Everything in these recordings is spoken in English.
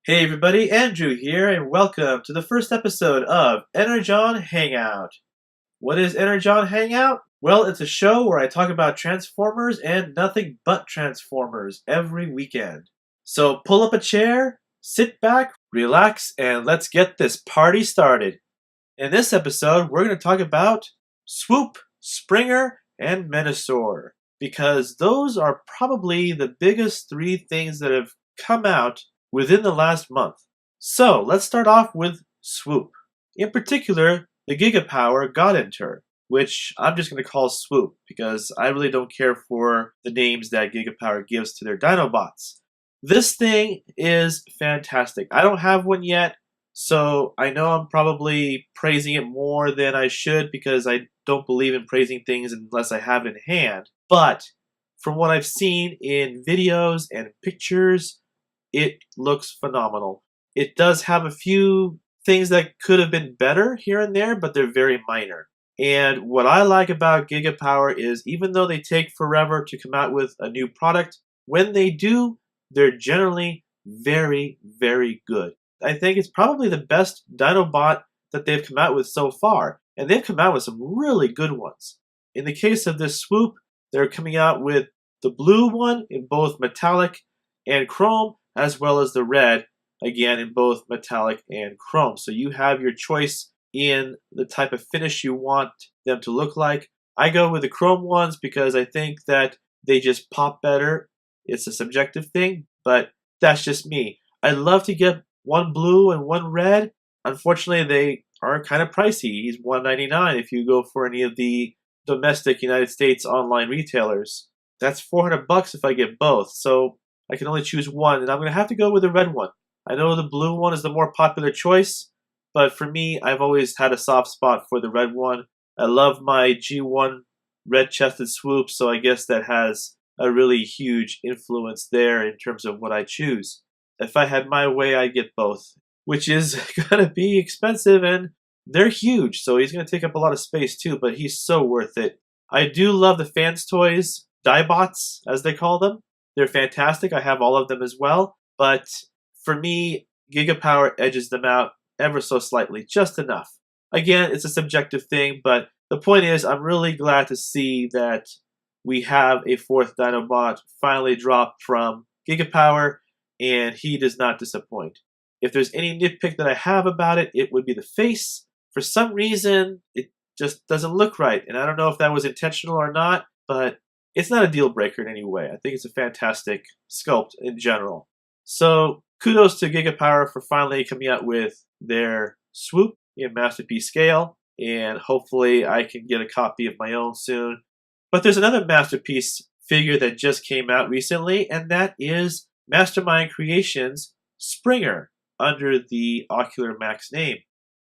Hey everybody, Andrew here, and welcome to the first episode of ENERGON Hangout. What is ENERGON Hangout? Well, it's a show where I talk about Transformers and nothing but Transformers every weekend. So pull up a chair, sit back, relax, and let's get this party started. In this episode, we're going to talk about Swoop, Springer, and Menasor, because those are probably the biggest three things that have come out within the last month. So let's start off with Swoop. In particular, the Gigapower Gaudenter, which I'm just going to call Swoop because I really don't care for the names that Gigapower gives to their Dinobots. This thing is fantastic. I don't have one yet, so I know I'm probably praising it more than I should because I don't believe in praising things unless I have it in hand. But from what I've seen in videos and pictures, it looks phenomenal. It does have a few things that could have been better here and there, but they're very minor. And what I like about Gigapower is even though they take forever to come out with a new product, when they do, they're generally very, very good. I think it's probably the best Dinobot that they've come out with so far, and they've come out with some really good ones. In the case of this Swoop, they're coming out with the blue one in both metallic and chrome, as well as the red, again in both metallic and chrome. So you have your choice in the type of finish you want them to look like. I go with the chrome ones because I think that they just pop better. It's a subjective thing, but that's just me. I'd love to get one blue and one red. Unfortunately, they are kind of pricey. He's $199 if you go for any of the domestic United States online retailers. That's $400 if I get both. So I can only choose one, and I'm going to have to go with the red one. I know the blue one is the more popular choice, but for me, I've always had a soft spot for the red one. I love my G1 red-chested Swoop, so I guess that has a really huge influence there in terms of what I choose. If I had my way, I'd get both, which is going to be expensive, and they're huge, so he's going to take up a lot of space too, but he's so worth it. I do love the Fans Toys Diebots, as they call them. They're fantastic. I have all of them as well. But for me, Gigapower edges them out ever so slightly, just enough. Again, it's a subjective thing, but the point is I'm really glad to see that we have a fourth Dinobot finally drop from Gigapower, and he does not disappoint. If there's any nitpick that I have about it, it would be the face. For some reason, it just doesn't look right, and I don't know if that was intentional or not, but it's not a deal breaker in any way. I think it's a fantastic sculpt in general. So kudos to Gigapower for finally coming out with their Swoop in Masterpiece scale, and hopefully I can get a copy of my own soon. But there's another Masterpiece figure that just came out recently, and that is Mastermind Creations Springer under the Ocular Max name.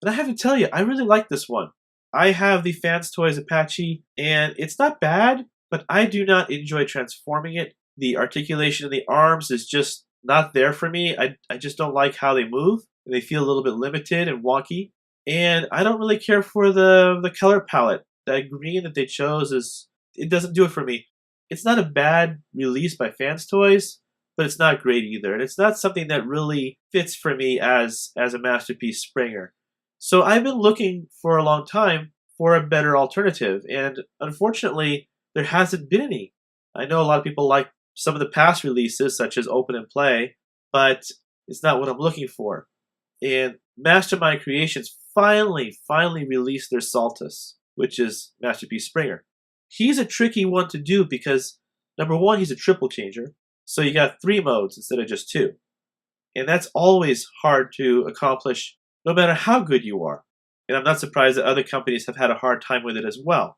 And I have to tell you, I really like this one. I have the Fans Toys Apache, and it's not bad, but I do not enjoy transforming it. The articulation of the arms is just not there for me. I just don't like how they move. They feel a little bit limited and wonky. And I don't really care for the color palette. That green that they chose, it doesn't do it for me. It's not a bad release by Fans Toys, but it's not great either. And it's not something that really fits for me as a Masterpiece Springer. So I've been looking for a long time for a better alternative. And unfortunately, there hasn't been any. I know a lot of people like some of the past releases, such as Open and Play, but it's not what I'm looking for. And Mastermind Creations finally released their Saltus, which is Masterpiece Springer. He's a tricky one to do because, number one, he's a triple changer, so you got 3 modes instead of just 2. And that's always hard to accomplish no matter how good you are. And I'm not surprised that other companies have had a hard time with it as well.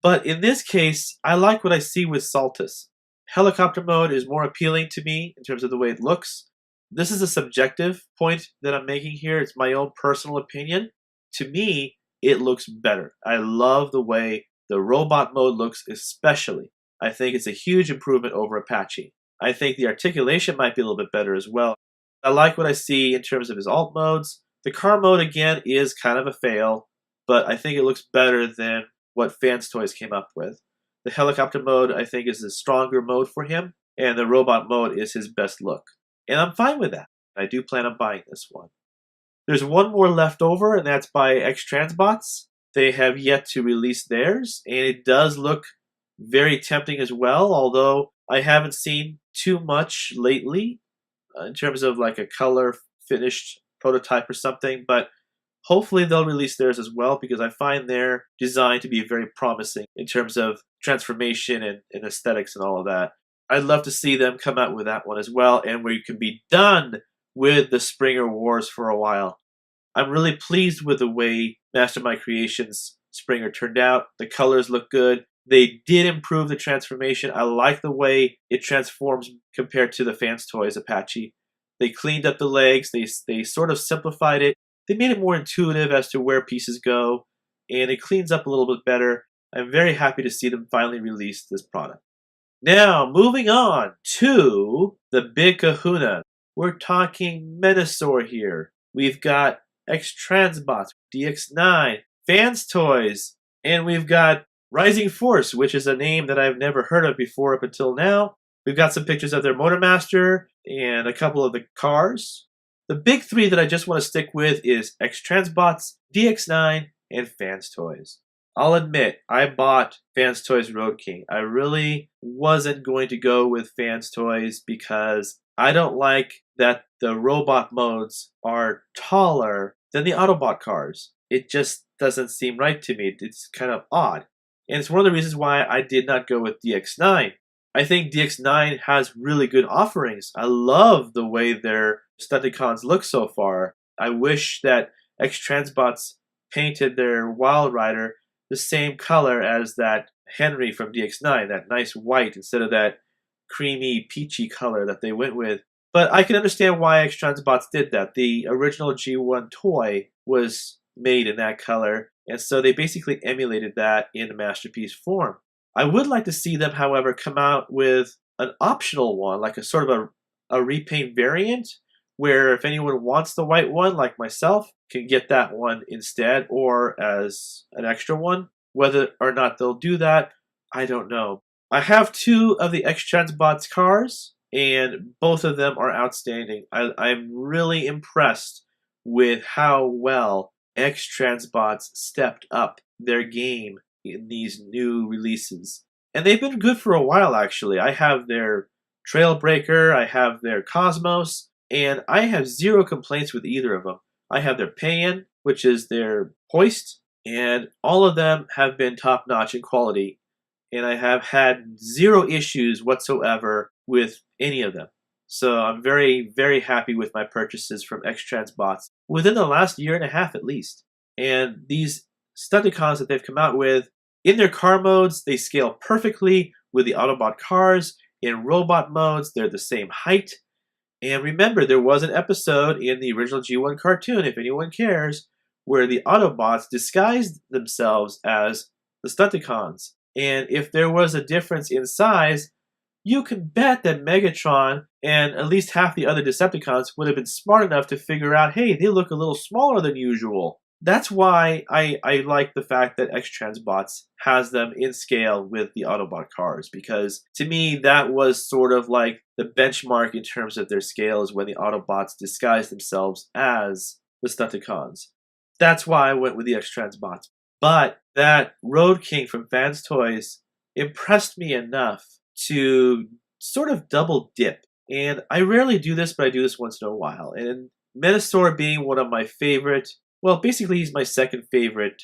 But in this case, I like what I see with Saltus. Helicopter mode is more appealing to me in terms of the way it looks. This is a subjective point that I'm making here. It's my own personal opinion. To me, it looks better. I love the way the robot mode looks especially. I think it's a huge improvement over Apache. I think the articulation might be a little bit better as well. I like what I see in terms of his alt modes. The car mode, again, is kind of a fail, but I think it looks better than what Fans Toys came up with. The helicopter mode, I think, is a stronger mode for him, and the robot mode is his best look. And I'm fine with that. I do plan on buying this one. There's one more left over, and that's by X-Transbots. They have yet to release theirs, and it does look very tempting as well, although I haven't seen too much lately in terms of like a color finished prototype or something, but hopefully they'll release theirs as well because I find their design to be very promising in terms of transformation and aesthetics and all of that. I'd love to see them come out with that one as well, and where you can be done with the Springer Wars for a while. I'm really pleased with the way Mastermind Creations Springer turned out. The colors look good. They did improve the transformation. I like the way it transforms compared to the Fans Toys Apache. They cleaned up the legs. They sort of simplified it. They made it more intuitive as to where pieces go, and it cleans up a little bit better. I'm very happy to see them finally release this product. Now, moving on to the big kahuna. We're talking Menasor here. We've got X-Transbots, DX9, Fans Toys, and we've got Rising Force, which is a name that I've never heard of before up until now. We've got some pictures of their Motormaster and a couple of the cars. The big three that I just want to stick with is X-Transbots, DX9, and Fans Toys. I'll admit, I bought Fans Toys Road King. I really wasn't going to go with Fans Toys because I don't like that the robot modes are taller than the Autobot cars. It just doesn't seem right to me. It's kind of odd. And it's one of the reasons why I did not go with DX9. I think DX9 has really good offerings. I love the way their Stunticons look so far. I wish that X-Transbots painted their Wild Rider the same color as that Henry from DX9, that nice white instead of that creamy peachy color that they went with. But I can understand why X-Transbots did that. The original G1 toy was made in that color, and so they basically emulated that in Masterpiece form. I would like to see them, however, come out with an optional one, like a sort of a repaint variant, where if anyone wants the white one, like myself, can get that one instead or as an extra one. Whether or not they'll do that, I don't know. I have two of the X-Transbots cars, and both of them are outstanding. I'm really impressed with how well X-Transbots stepped up their game in these new releases. And they've been good for a while, actually. I have their Trailbreaker, I have their Cosmos, and I have zero complaints with either of them. I have their Payan, which is their hoist, and all of them have been top-notch in quality. And I have had zero issues whatsoever with any of them. So I'm very, very happy with my purchases from X-Transbots within the last year and a half at least. And these Stunticons that they've come out with, in their car modes, they scale perfectly with the Autobot cars. In robot modes, they're the same height. And remember, there was an episode in the original G1 cartoon, if anyone cares, where the Autobots disguised themselves as the Stunticons. And if there was a difference in size, you can bet that Megatron and at least half the other Decepticons would have been smart enough to figure out, hey, they look a little smaller than usual. That's why I like the fact that X-Transbots has them in scale with the Autobot cars, because to me that was sort of like the benchmark in terms of their scale is when the Autobots disguised themselves as the Stunticons. That's why I went with the X-Transbots. But that Road King from Fans Toys impressed me enough to sort of double dip. And I rarely do this, but I do this once in a while. And Menasor being one of my favorite, well, basically he's my second favorite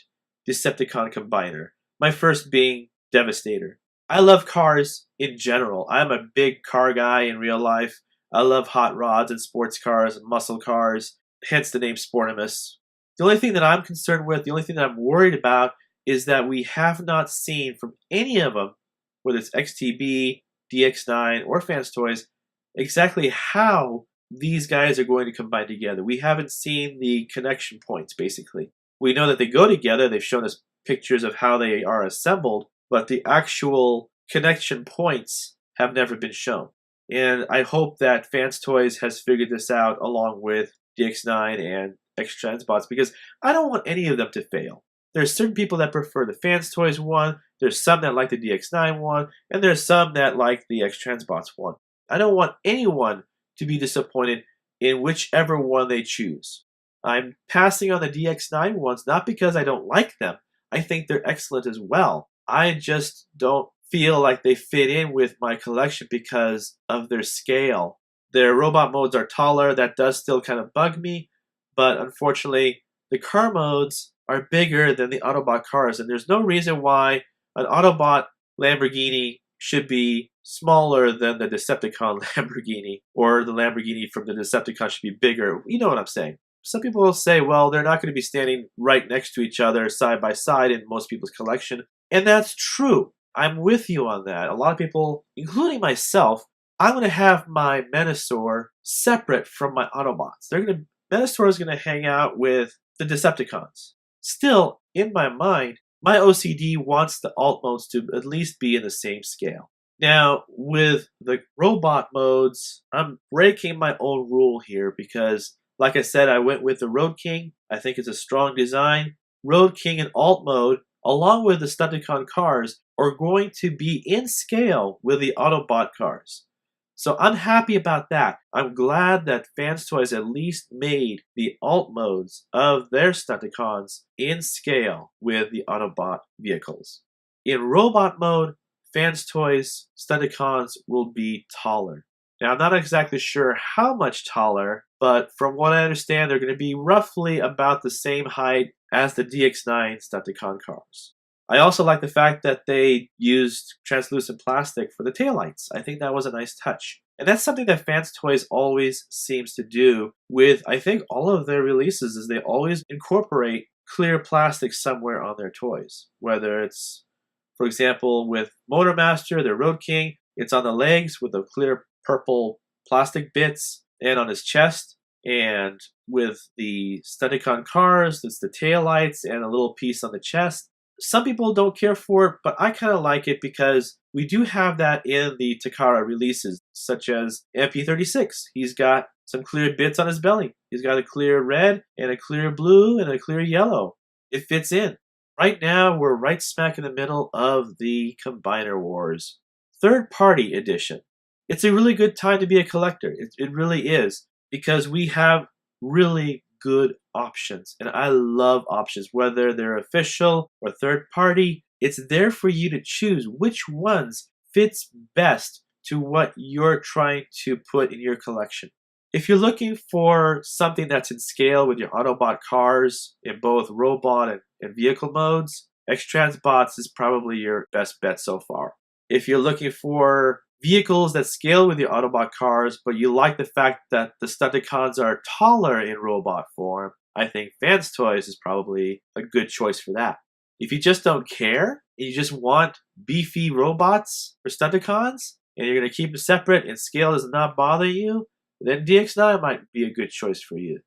Decepticon combiner. My first being Devastator. I love cars in general. I'm a big car guy in real life. I love hot rods and sports cars and muscle cars, hence the name Sportimus. The only thing that I'm concerned with, the only thing that I'm worried about is that we have not seen from any of them, whether it's XTB, DX9, or Fans Toys, exactly how these guys are going to combine together. We haven't seen the connection points, basically. We know that they go together. They've shown us pictures of how they are assembled, but the actual connection points have never been shown. And I hope that Fans Toys has figured this out along with DX9 and X-Transbots, because I don't want any of them to fail. There's certain people that prefer the Fans Toys one, there's some that like the DX9 one, and there's some that like the X-Transbots one. I don't want anyone to be disappointed in whichever one they choose. I'm passing on the DX9 ones not because I don't like them. I think they're excellent as well. I just don't feel like they fit in with my collection because of their scale. Their robot modes are taller. That does still kind of bug me, but unfortunately, the car modes are bigger than the Autobot cars, and there's no reason why an Autobot Lamborghini should be smaller than the Decepticon Lamborghini, or the Lamborghini from the Decepticon should be bigger. You know what I'm saying. Some people will say, well, they're not going to be standing right next to each other side by side in most people's collection, and that's true. I'm with you on that. A lot of people, including myself, I'm going to have my Menasor separate from my Autobots. Menasor is going to hang out with the Decepticons. Still, in my mind, my OCD wants the alt modes to at least be in the same scale. Now, with the robot modes, I'm breaking my own rule here because, like I said, I went with the Road King. I think it's a strong design. Road King in alt mode, along with the Stunticon cars, are going to be in scale with the Autobot cars. So I'm happy about that. I'm glad that Fans Toys at least made the alt modes of their Stunticons in scale with the Autobot vehicles. In robot mode, Fans Toys Stunticons will be taller. Now, I'm not exactly sure how much taller, but from what I understand, they're going to be roughly about the same height as the DX9 Stunticon cars. I also like the fact that they used translucent plastic for the taillights. I think that was a nice touch. And that's something that Fans Toys always seems to do with, I think, all of their releases, is they always incorporate clear plastic somewhere on their toys. Whether it's, for example, with Motormaster, their Road King, it's on the legs with the clear purple plastic bits, and on his chest. And with the Stunticon cars, it's the taillights and a little piece on the chest. Some people don't care for it, but I kind of like it because we do have that in the Takara releases, such as MP36. He's got some clear bits on his belly. He's got a clear red and a clear blue and a clear yellow. It fits in. Right now, we're right smack in the middle of the Combiner Wars. Third-party edition. It's a really good time to be a collector. It really is, because we have really good options, and I love options, whether they're official or third party. It's there for you to choose which ones fits best to what you're trying to put in your collection. If you're looking for something that's in scale with your Autobot cars in both robot and vehicle modes, X-Transbots is probably your best bet so far. If you're looking for vehicles that scale with your Autobot cars, but you like the fact that the Stunticons are taller in robot form, I think Fans Toys is probably a good choice for that. If you just don't care, and you just want beefy robots for Stunticons, and you're going to keep them separate and scale does not bother you, then DX9 might be a good choice for you.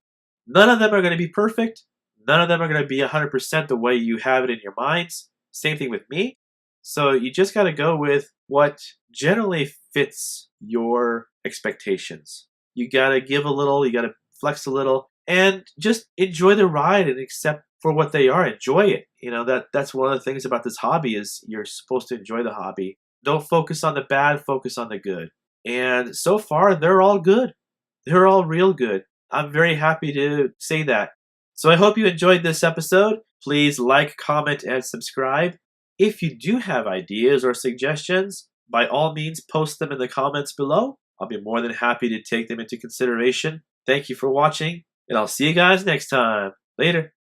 None of them are going to be perfect. None of them are going to be 100% the way you have it in your minds. Same thing with me. So you just got to go with what generally fits your expectations. You got to give a little, you got to flex a little, and just enjoy the ride and accept for what they are. Enjoy it. You know, that's one of the things about this hobby is you're supposed to enjoy the hobby. Don't focus on the bad, focus on the good. And so far, they're all good. They're all real good. I'm very happy to say that. So I hope you enjoyed this episode. Please like, comment, and subscribe. If you do have ideas or suggestions, by all means, post them in the comments below. I'll be more than happy to take them into consideration. Thank you for watching, and I'll see you guys next time. Later.